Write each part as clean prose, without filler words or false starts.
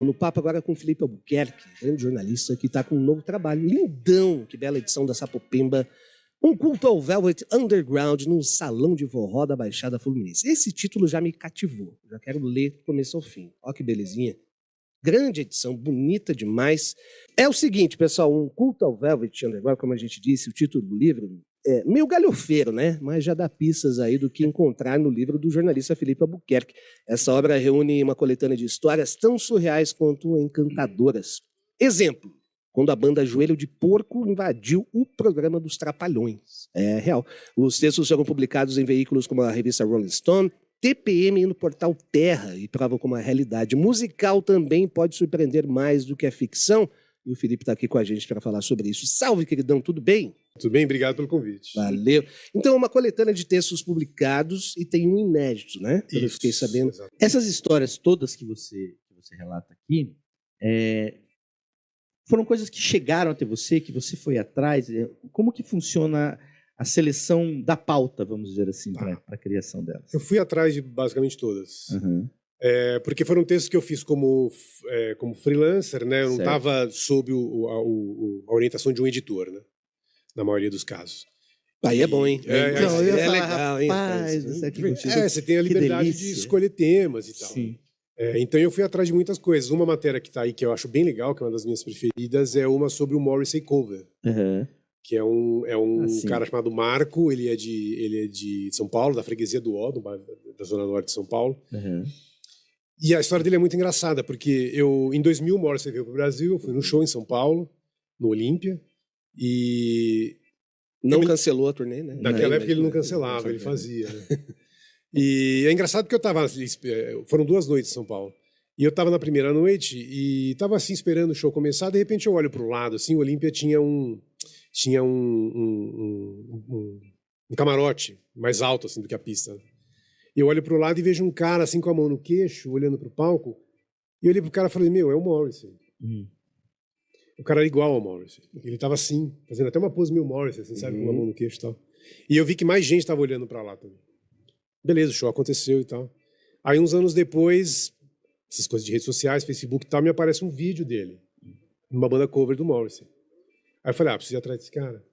No papo agora com o Felipe Albuquerque, grande jornalista, que está com um novo trabalho lindão, que bela edição da Sapopemba, um culto ao Velvet Underground num salão de forró da Baixada Fluminense. Esse título já me cativou, já quero ler do começo ao fim. Olha que belezinha. Grande edição, bonita demais. É o seguinte, pessoal, um culto ao Velvet Underground, como a gente disse, o título do livro é meio galhofeiro, né? Mas já dá pistas aí do que encontrar no livro do jornalista Felipe Albuquerque. Essa obra reúne uma coletânea de histórias tão surreais quanto encantadoras. Exemplo, quando a banda Joelho de Porco invadiu o programa dos Trapalhões. É real. Os textos foram publicados em veículos como a revista Rolling Stone, TPM e no portal Terra, e provam como a realidade musical também pode surpreender mais do que a ficção. E o Felipe está aqui com a gente para falar sobre isso. Salve, queridão, tudo bem? Tudo bem, obrigado pelo convite. Valeu. Então, é uma coletânea de textos publicados e tem um inédito, né? Eu fiquei sabendo. Exato. Essas histórias todas que você relata aqui, foram coisas que chegaram até você, que você foi atrás. Como que funciona a seleção da pauta, vamos dizer assim, para a criação delas? Eu fui atrás de basicamente todas. Uhum. Porque foram textos que eu fiz como freelancer, né? Eu não Certo. estava sob a orientação de um editor, né? Na maioria dos casos. Aí é bom, hein? Então, eu ia falar, legal, hein? rapaz, isso aqui Você tem a liberdade de delícia. escolher temas e tal. Sim. Então eu fui atrás de muitas coisas. Uma matéria que está aí, que eu acho bem legal, que é uma das minhas preferidas, é uma sobre o Morrissey Cover. Uhum. Que é um sim. cara chamado Marco, ele é de São Paulo, da freguesia do Ó, do bairro da Zona Norte de São Paulo. Uhum. E a história dele é muito engraçada, porque em 2000 o Morrissey veio para o Brasil, eu fui no show em São Paulo, no Olímpia, e... Não cancelou a turnê, né? Naquela época ele não cancelava, ele fazia. Né? E é engraçado porque eu estava... Foram 2 noites em São Paulo. E eu estava na primeira noite e estava assim esperando o show começar, de repente eu olho para o lado, assim, o Olímpia tinha um camarote mais alto assim do que a pista. Eu olho pro lado e vejo um cara assim com a mão no queixo, olhando pro palco, e eu olhei pro cara e falei, meu, é o Morrissey. O cara era igual ao Morrissey. Ele tava assim, fazendo até uma pose meio Morrissey, assim, sabe, com uma mão no queixo e tal. E eu vi que mais gente tava olhando pra lá também. Beleza, o show aconteceu e tal. Aí uns anos depois, essas coisas de redes sociais, Facebook e tal, me aparece um vídeo dele, numa banda cover do Morrissey. Aí eu falei, preciso ir atrás desse cara.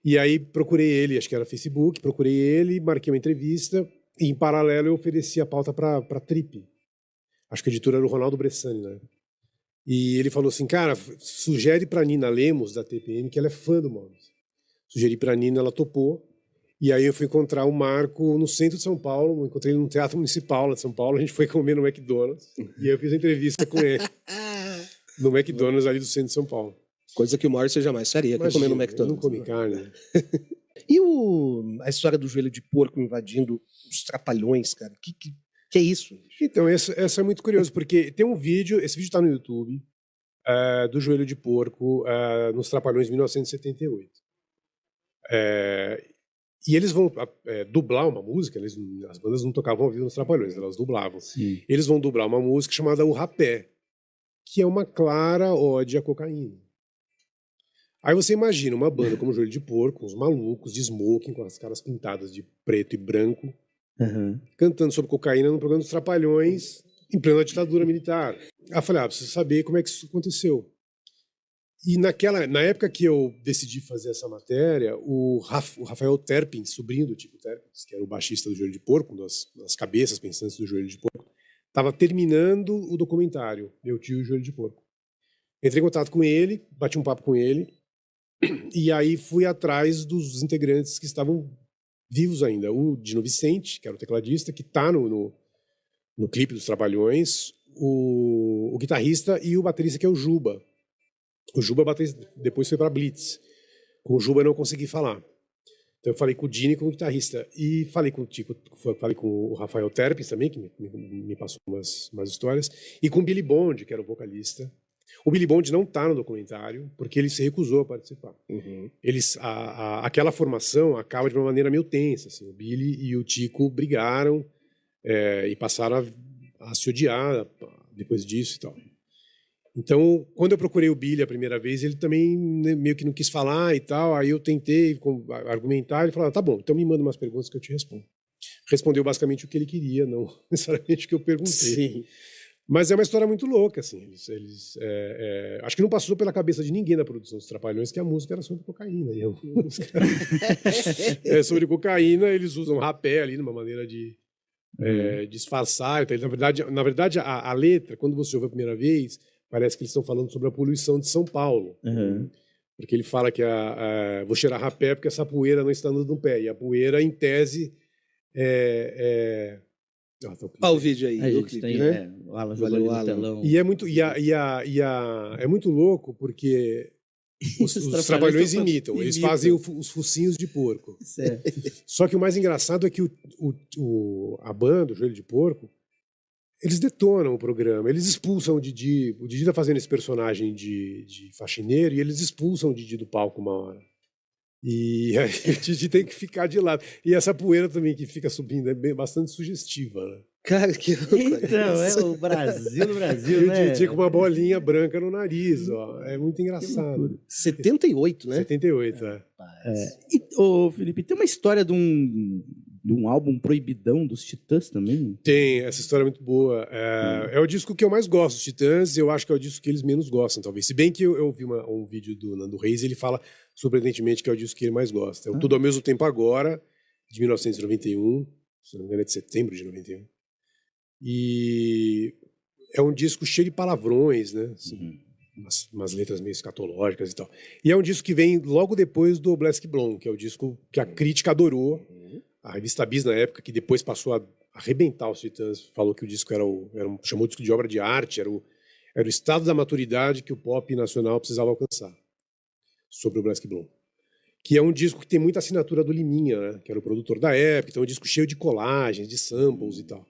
E aí procurei ele, acho que era Facebook, procurei ele, marquei uma entrevista e em paralelo eu ofereci a pauta para Trip. Acho que a editora era o Ronaldo Bressani, né? E ele falou assim, cara, sugere pra Nina Lemos, da TPM, que ela é fã do Morrissey. Sugeri pra Nina, ela topou. E aí eu fui encontrar o Marco no centro de São Paulo, encontrei ele no Teatro Municipal lá de São Paulo, a gente foi comer no McDonald's, e aí eu fiz a entrevista com ele, no McDonald's ali do centro de São Paulo. Coisa que o Morrissey jamais faria, que é comer no McDonald's. Eu não comi carne. E a história do Joelho de Porco invadindo os Trapalhões, cara? Que é isso? Então, essa é muito curioso, porque tem um vídeo, esse vídeo está no YouTube, do Joelho de Porco nos Trapalhões de 1978. E eles vão dublar uma música, as bandas não tocavam ao vivo nos Trapalhões, elas dublavam. Sim. Eles vão dublar uma música chamada O Rapé, que é uma clara ode à cocaína. Aí você imagina uma banda como Joelho de Porco, uns malucos de smoking, com as caras pintadas de preto e branco, cantando sobre cocaína no programa dos Trapalhões, em plena ditadura militar. Aí eu falei, preciso saber como é que isso aconteceu. E na época que eu decidi fazer essa matéria, o Rafael Terpins, sobrinho do Tico Terpins, que era o baixista do Joelho de Porco, uma das cabeças pensantes do Joelho de Porco, estava terminando o documentário, Meu Tio e o Joelho de Porco. Entrei em contato com ele, bati um papo com ele, e aí fui atrás dos integrantes que estavam vivos ainda. O Dino Vicente, que era o tecladista, que está no clipe dos Trapalhões, o guitarrista e o baterista, que é o Juba. O Juba depois foi para Blitz. Com o Juba eu não consegui falar. Então eu falei com o Dino e com o guitarrista. E falei com o Tico, falei com o Rafael Terpins também, que me passou umas histórias. E com o Billy Bond, que era o vocalista. O Billy Bond não está no documentário, porque ele se recusou a participar. Aquela formação acaba de uma maneira meio tensa. Assim. O Billy e o Tico brigaram e passaram a se odiar depois disso e tal. Então, quando eu procurei o Billy a primeira vez, ele também meio que não quis falar e tal. Aí eu tentei argumentar, ele falou, tá bom, então me manda umas perguntas que eu te respondo. Respondeu basicamente o que ele queria, não necessariamente o que eu perguntei. Sim. Mas é uma história muito louca, assim. Acho que não passou pela cabeça de ninguém na produção dos Trapalhões que a música era sobre cocaína. E a música é sobre cocaína, eles usam rapé ali numa maneira de disfarçar. Então, na verdade a letra, quando você ouve a primeira vez, parece que eles estão falando sobre a poluição de São Paulo. Porque ele fala que vou cheirar rapé porque essa poeira não está andando no pé. E a poeira, em tese, Olha o vídeo aí, A o gente clipe, tem, né? o Alan Valeu, jogou ali no Alan. telão. E é muito louco porque os Trapalhões imitam. Eles fazem os focinhos de porco. Certo. Só que o mais engraçado é que a banda, o Joelho de Porco, eles detonam o programa. Eles expulsam o Didi. O Didi tá fazendo esse personagem de faxineiro e eles expulsam o Didi do palco uma hora. E aí o Didi tem que ficar de lado. E essa poeira também que fica subindo é bastante sugestiva, né? Cara, que loucura. Então, é o Brasil do E Brasil, o né? Didi com uma bolinha branca no nariz, ó. É muito engraçado. 78, né? 78, Ô, Felipe, tem uma história de um álbum proibidão dos Titãs também? Tem, essa história é muito boa. É o disco que eu mais gosto dos Titãs, e eu acho que é o disco que eles menos gostam, talvez. Se bem que eu vi um vídeo do Nando Reis, ele fala surpreendentemente que é o disco que ele mais gosta. É o Tudo ao Mesmo Tempo Agora, de 1991, se não me engano é de setembro de 91. E é um disco cheio de palavrões, né? Assim, umas letras meio escatológicas e tal. E é um disco que vem logo depois do Oblesky Blonde, que é o disco que a crítica adorou. A revista Bis, na época, que depois passou a arrebentar os Titãs, falou que o disco chamou o disco de obra de arte, era o estado da maturidade que o pop nacional precisava alcançar, sobre o Oblesky Blonde. Que é um disco que tem muita assinatura do Liminha, né? Que era o produtor da época, então é um disco cheio de colagens, de samples e tal.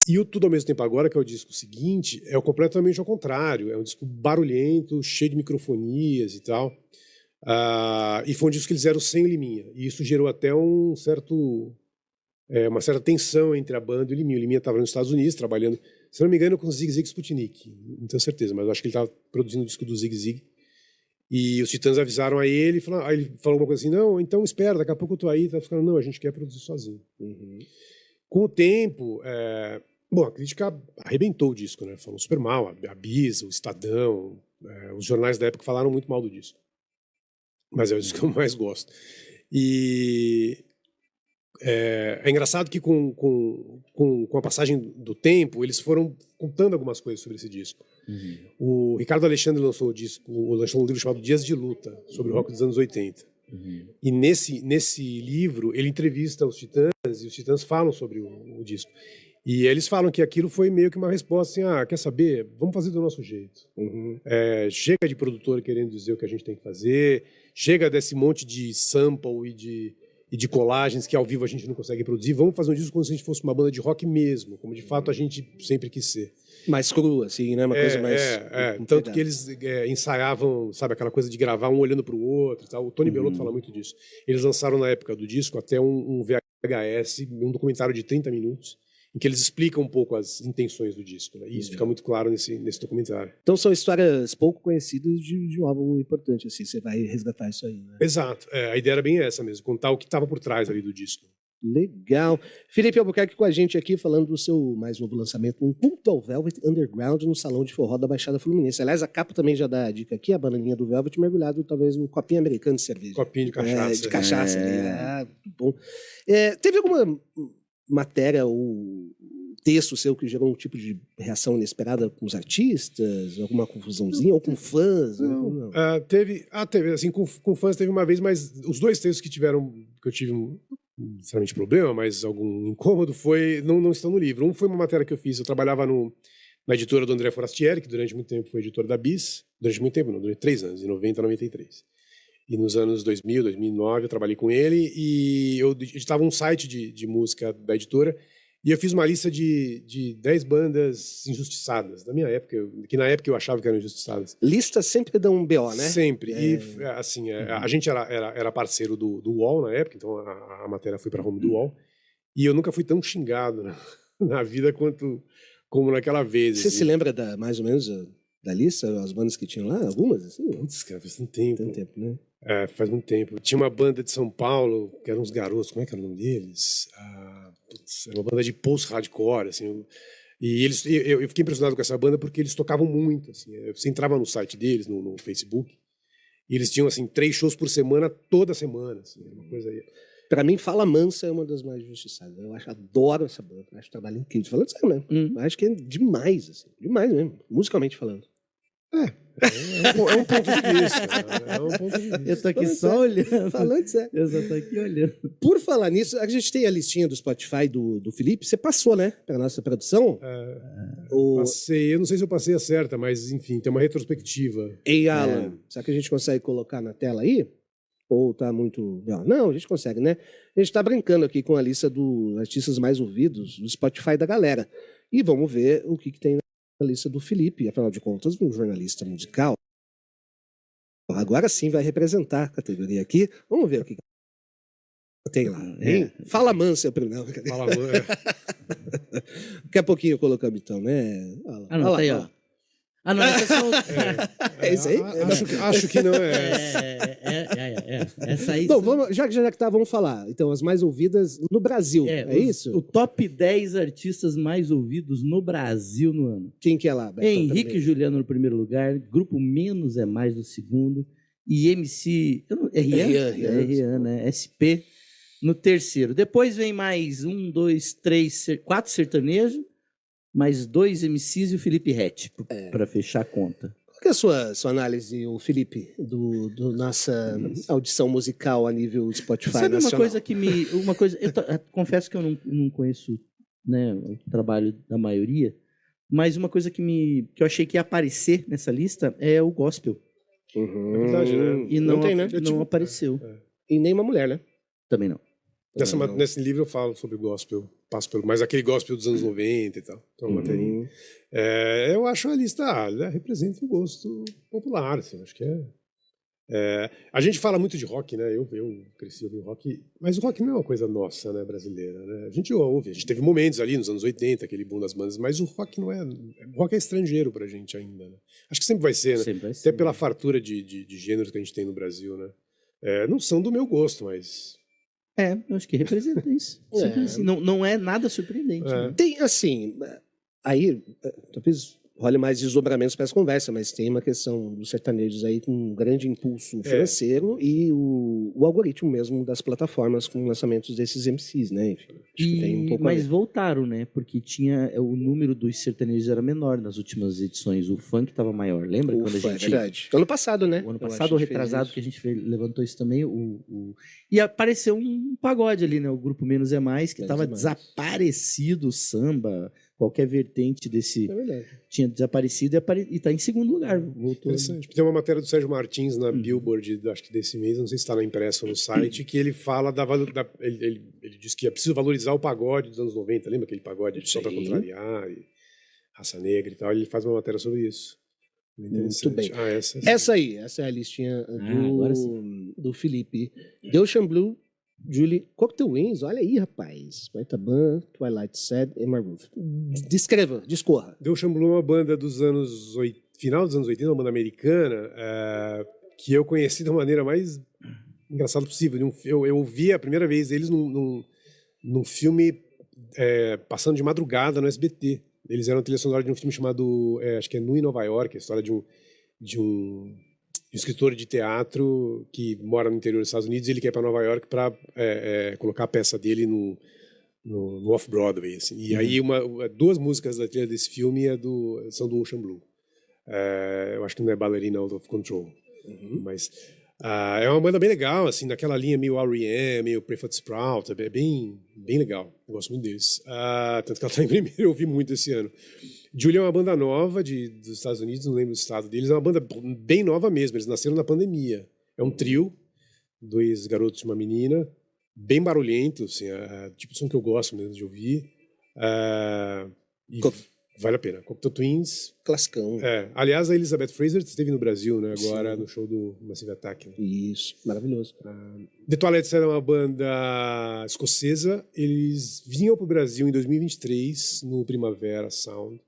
E o Tudo ao Mesmo Tempo Agora, que é o disco seguinte, é completamente ao contrário. É um disco barulhento, cheio de microfonias e tal. E foi um disco que eles fizeram sem o Liminha. E isso gerou até uma certa tensão entre a banda e o Liminha. O Liminha estava nos Estados Unidos trabalhando, se não me engano, com o Zig Zig Sputnik. Não tenho certeza, mas eu acho que ele estava produzindo o disco do Zig Zig. E os Titãs avisaram a ele, aí ele falou alguma coisa assim, não, então espera, daqui a pouco eu tô aí. Tá ficando, não, a gente quer produzir sozinho. Com o tempo, a crítica arrebentou o disco, né? Falou super mal, a Bis, o Estadão, os jornais da época falaram muito mal do disco. Mas é o disco que eu mais gosto. E é engraçado que com a passagem do tempo, eles foram contando algumas coisas sobre esse disco. O Ricardo Alexandre lançou um livro chamado Dias de Luta, sobre o rock dos anos 80. E nesse livro, ele entrevista os Titãs, e os Titãs falam sobre o disco. E eles falam que aquilo foi meio que uma resposta assim, quer saber? Vamos fazer do nosso jeito. Chega de produtor querendo dizer o que a gente tem que fazer, chega desse monte de sample e de colagens que ao vivo a gente não consegue produzir, vamos fazer um disco como se a gente fosse uma banda de rock mesmo, como de fato a gente sempre quis ser. Mais cru, assim, né? Uma coisa mais... Tanto que eles ensaiavam, sabe, aquela coisa de gravar um olhando para o outro e tal. O Tony Bellotto fala muito disso. Eles lançaram na época do disco até um VHS, um documentário de 30 minutos, em que eles explicam um pouco as intenções do disco, né? E isso fica muito claro nesse documentário. Então são histórias pouco conhecidas de um álbum importante, assim, você vai resgatar isso aí, né? Exato, a ideia era bem essa mesmo, contar o que estava por trás ali do disco. Legal. Felipe Albuquerque com a gente aqui, falando do seu mais novo lançamento, um culto ao Velvet Underground no Salão de Forró da Baixada Fluminense. Aliás, a capa também já dá a dica aqui, a bananinha do Velvet mergulhado talvez num copinho americano de cerveja. Copinho de cachaça. De cachaça. Muito bom. Teve alguma matéria ou texto seu que gerou um tipo de reação inesperada com os artistas? Alguma confusãozinha? Ou com fãs? Não. Teve, assim, com fãs teve uma vez, mas os dois textos que eu tive necessariamente problema, mas algum incômodo, não estão no livro. Um foi uma matéria que eu fiz, eu trabalhava na editora do André Forastieri, que durante muito tempo foi editor da Bis, durante muito tempo não, durante 3 anos, de 90 a 93. E nos anos 2000, 2009, eu trabalhei com ele e eu editava um site de música da editora e eu fiz uma lista de 10 bandas injustiçadas, da minha época, que na época eu achava que eram injustiçadas. Lista sempre dá um BO, né? Sempre. E, assim, a gente era parceiro do UOL na época, então a matéria foi para a home do UOL, e eu nunca fui tão xingado na vida como naquela vez. Você assim. se lembra mais ou menos da lista, as bandas que tinham lá? Algumas, assim? Putz, cara, faz muito tempo. Tanto tempo, né? Faz muito tempo. Tinha uma banda de São Paulo, que eram uns garotos, como é que era o nome deles? Era uma banda de post-hardcore, assim. E eu fiquei impressionado com essa banda porque eles tocavam muito. Assim, você entrava no site deles, no Facebook, e eles tinham assim 3 shows por semana, toda semana. Assim, uma coisa aí. Pra mim, Fala Mansa é uma das mais justiçadas. Eu adoro essa banda. Acho o trabalho incrível. Falando sério mesmo. Acho que é demais, assim. Demais mesmo. Musicalmente falando. É um ponto de vista. É um ponto de vista. Eu tô aqui só olhando. Falando sério. Eu só tô aqui olhando. Por falar nisso, a gente tem a listinha do Spotify do Felipe. Você passou, né? Pra nossa produção. Passei, eu não sei se eu passei a certa, mas enfim, tem uma retrospectiva. Ei, Alan, será que a gente consegue colocar na tela aí? Ou tá muito... Não, a gente consegue, né? A gente tá brincando aqui com a lista dos artistas mais ouvidos do Spotify da galera. E vamos ver o que tem na lista do Felipe. Afinal de contas, um jornalista musical. Agora sim vai representar a categoria aqui. Vamos ver o que tem lá. Hein? Fala Mansa é o primeiro. Fala, mano. Daqui a pouquinho colocamos então, né? Ah, não, tá aí, ó. Ah, não, essa são... É isso aí? Acho que não é. Essa aí... Bom, vamos, já que tá, vamos falar. Então, as mais ouvidas no Brasil, é isso? O top 10 artistas mais ouvidos no Brasil no ano. Quem que é lá, Beto? Henrique e Juliano no primeiro lugar, Grupo Menos é Mais no segundo, e MC... Rian, né? SP no terceiro. Depois vem mais 1, 2, 3, 4 sertanejos, mais 2 MCs e o Felipe Rett, para fechar a conta. Qual que é a sua análise, o Felipe, do nossa audição musical a nível Spotify Sabe nacional? uma coisa que me... eu confesso que eu não conheço, né, o trabalho da maioria, mas uma coisa que eu achei que ia aparecer nessa lista é o gospel. É verdade, né? E não tem, né? Não apareceu. E nem uma mulher, né? Também não. Nesse livro eu falo sobre gospel, mas aquele gospel dos anos 90 e tal. Então, materinha. Eu acho a lista representa um gosto popular, assim, acho que a gente fala muito de rock, né? Eu cresci ouvindo rock, mas o rock não é uma coisa nossa, né, brasileira, né? A gente ouve, a gente teve momentos ali nos anos 80, aquele boom das bandas, mas o rock não é... O rock é estrangeiro pra gente ainda, né? Acho que sempre vai ser, né? Sempre vai ser. Até pela fartura de gêneros que a gente tem no Brasil, né? Não são do meu gosto, mas... Eu acho que representa isso. Simples assim. Não é nada surpreendente. Né? Tem, assim, aí, talvez role mais desdobramentos para essa conversa, mas tem uma questão dos sertanejos aí com um grande impulso financeiro e o algoritmo mesmo das plataformas com lançamentos desses MCs, né? Enfim, acho que tem um pouco mas voltaram, né? Porque o número dos sertanejos era menor nas últimas edições. O funk estava maior. Lembra quando a gente... É verdade. Ano passado, né? O ano passado, ou retrasado, que a gente levantou isso também. E apareceu um pagode ali, né? O Grupo Menos é Mais, que estava desaparecido, o samba... Qualquer vertente desse tinha desaparecido e está em segundo lugar. Voltou. Interessante. Tem uma matéria do Sérgio Martins na Billboard, acho que desse mês, não sei se está na impressa ou no site, que ele fala ele diz que é preciso valorizar o pagode dos anos 90. Lembra aquele pagode Só Pra Contrariar, e Raça Negra e tal? Ele faz uma matéria sobre isso. Muito bem. Essa é a listinha do Felipe. Deushan Blue, Julie, Cocktail Wings, olha aí, rapaz. Baitaban, Twilight Sad, Emma Ruth. Discorra. Deushan Blue é uma banda final dos anos 80, uma banda americana, que eu conheci da maneira mais engraçada possível. Eu ouvi a primeira vez eles num filme passando de madrugada no SBT. Eles eram a trilha sonora de um filme chamado, acho que é Nu em Nova York, a história de um escritor de teatro que mora no interior dos Estados Unidos e ele quer ir para Nova York para colocar a peça dele no Off-Broadway. Assim. E aí 2 músicas da trilha desse filme são do Ocean Blue. Eu acho que não é Ballerina Out of Control. Mas é uma banda bem legal, assim, naquela linha meio R.E.M., meio Prefab Sprout, é bem, bem legal. Eu gosto muito deles. Tanto que ela está em primeiro, eu ouvi muito esse ano. Julia é uma banda nova dos Estados Unidos, não lembro do estado deles, é uma banda bem nova mesmo, eles nasceram na pandemia. É um trio, 2 garotos e uma menina, bem barulhento, assim, tipo de som que eu gosto mesmo de ouvir. Vale a pena. Cocktail Twins. Classicão. Aliás, a Elizabeth Fraser esteve no Brasil, né, agora no show do Massive Attack. Né? Isso, maravilhoso. The Twilight Sad é uma banda escocesa, eles vinham para o Brasil em 2023, no Primavera Sound.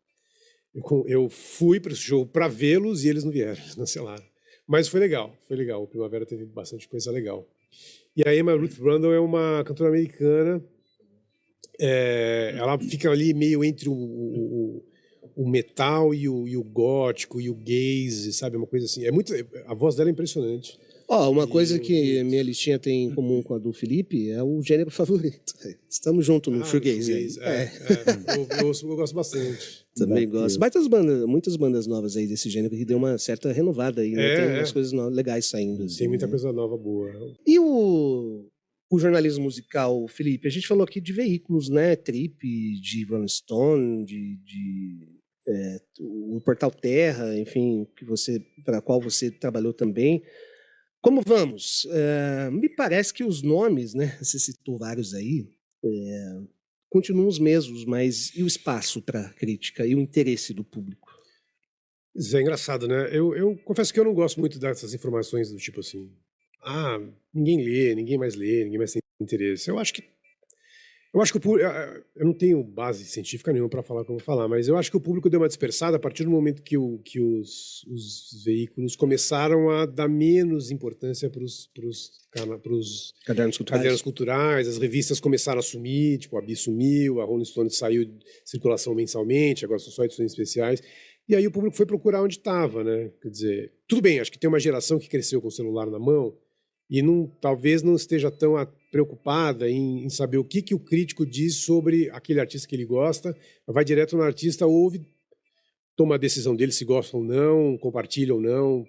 Eu fui para o show para vê-los e eles não vieram, eles cancelaram. Mas foi legal. O Primavera teve bastante coisa legal. E a Emma Ruth Rundle é uma cantora americana ela fica ali meio entre o metal e o gótico e o gaze, sabe? Uma coisa assim. A voz dela é impressionante. Uma coisa que minha listinha tem em comum com a do Felipe é o gênero favorito. Estamos juntos no shoegaze. Eu gosto bastante. Também gosto. Muitas bandas novas aí desse gênero que deu uma certa renovada aí. Né? Tem umas coisas legais saindo. Assim, tem muita coisa nova boa. E o jornalismo musical, Felipe? A gente falou aqui de veículos, né? Trip, de Rolling Stone, o Portal Terra, enfim, para qual você trabalhou também. Como vamos? Me parece que os nomes, né? Você citou vários aí, continuam os mesmos, mas e o espaço para crítica e o interesse do público? Isso é engraçado, né? Eu confesso que eu não gosto muito dessas informações do tipo assim, ninguém lê, ninguém mais tem interesse. Eu acho que eu não tenho base científica nenhuma para falar o que eu vou falar, mas eu acho que o público deu uma dispersada a partir do momento que os veículos começaram a dar menos importância para os cadernos culturais, as revistas começaram a sumir, tipo a Bi sumiu, a Rolling Stone saiu de circulação mensalmente, agora são só edições especiais, e aí o público foi procurar onde estava, né? Quer dizer, tudo bem, acho que tem uma geração que cresceu com o celular na mão e talvez não esteja tão preocupada em saber o que o crítico diz sobre aquele artista que ele gosta, vai direto no artista, ouve, toma a decisão dele se gosta ou não, compartilha ou não.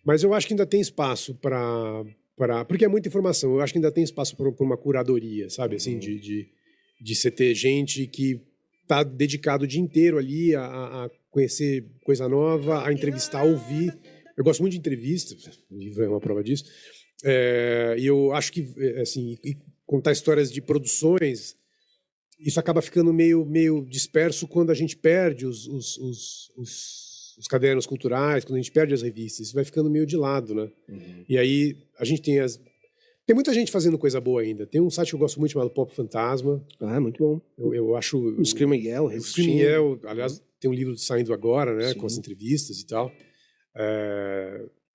Mas eu acho que ainda tem espaço porque é muita informação, eu acho que ainda tem espaço para uma curadoria, sabe? Assim, de você ter gente que está dedicado o dia inteiro ali a conhecer coisa nova, a entrevistar, a ouvir. Eu gosto muito de entrevistas, o livro é uma prova disso. E eu acho que assim, contar histórias de produções, isso acaba ficando meio disperso quando a gente perde os cadernos culturais, quando a gente perde as revistas, isso vai ficando meio de lado, né? E aí a gente tem muita gente fazendo coisa boa ainda. Tem um site que eu gosto muito chamado Pop Fantasma. Muito bom. Eu acho o Screaming Yell, aliás, tem um livro saindo agora, né? Sim. Com as entrevistas e tal.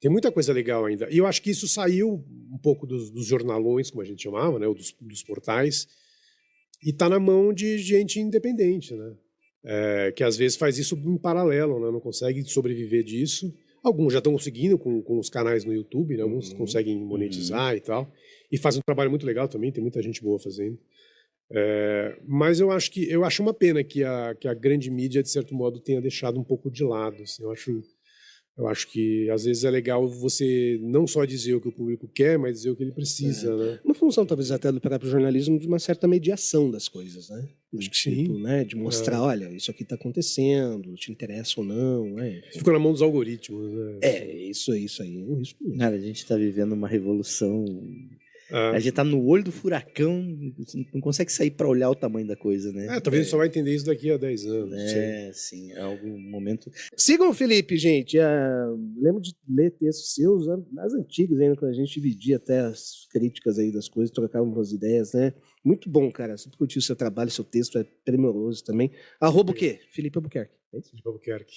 Tem muita coisa legal ainda. E eu acho que isso saiu um pouco dos jornalões, como a gente chamava, né? Ou dos portais. E está na mão de gente independente, né? Que às vezes faz isso em paralelo, né? Não consegue sobreviver disso. Alguns já estão conseguindo com os canais no YouTube, né? Alguns conseguem monetizar e tal. E fazem um trabalho muito legal também, tem muita gente boa fazendo. Mas eu acho uma pena que a grande mídia, de certo modo, tenha deixado um pouco de lado. Assim. Eu acho que, às vezes, é legal você não só dizer o que o público quer, mas dizer o que ele precisa, né? Uma função, talvez, até do próprio jornalismo, de uma certa mediação das coisas, né? Acho que sim. Né? De mostrar, olha, isso aqui está acontecendo, te interessa ou não, né? Ficou na mão dos algoritmos, né? Isso aí é um risco mesmo. Cara, a gente está vivendo uma revolução... A gente tá no olho do furacão, não consegue sair para olhar o tamanho da coisa, né? Talvez a gente só vai entender isso daqui a 10 anos. Sim, é algum momento. Sigam o Felipe, gente. Lembro de ler textos seus, nas antigas ainda, quando a gente dividia até as críticas aí das coisas, trocava umas ideias, né? Muito bom, cara. Sempre curti o seu trabalho, seu texto é primoroso também. @ o quê? Felipe Albuquerque. É isso? Felipe Albuquerque.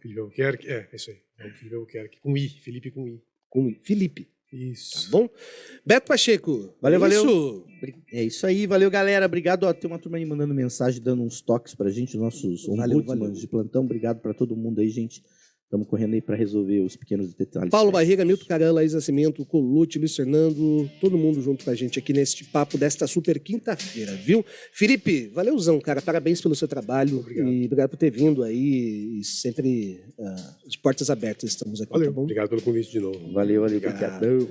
Felipe Albuquerque, é isso aí. Felipe Albuquerque. Com I, Felipe com I. Com I. Felipe. Isso. Tá bom? Beto Pacheco. Valeu. É isso aí, valeu, galera. Obrigado. Tem uma turma aí mandando mensagem, dando uns toques pra gente, os nossos ombudsmans de plantão. Obrigado pra todo mundo aí, gente. Estamos correndo aí para resolver os pequenos detalhes. Paulo Barriga, Milton Caran, Laís Nascimento, Colucci, Luiz Fernando, todo mundo junto com a gente aqui neste papo desta super quinta-feira, viu? Felipe, valeuzão, cara. Parabéns pelo seu trabalho. Obrigado. E obrigado por ter vindo aí. E sempre de portas abertas estamos aqui, Valeu. tá bom? Obrigado pelo convite de novo. Valeu, obrigado.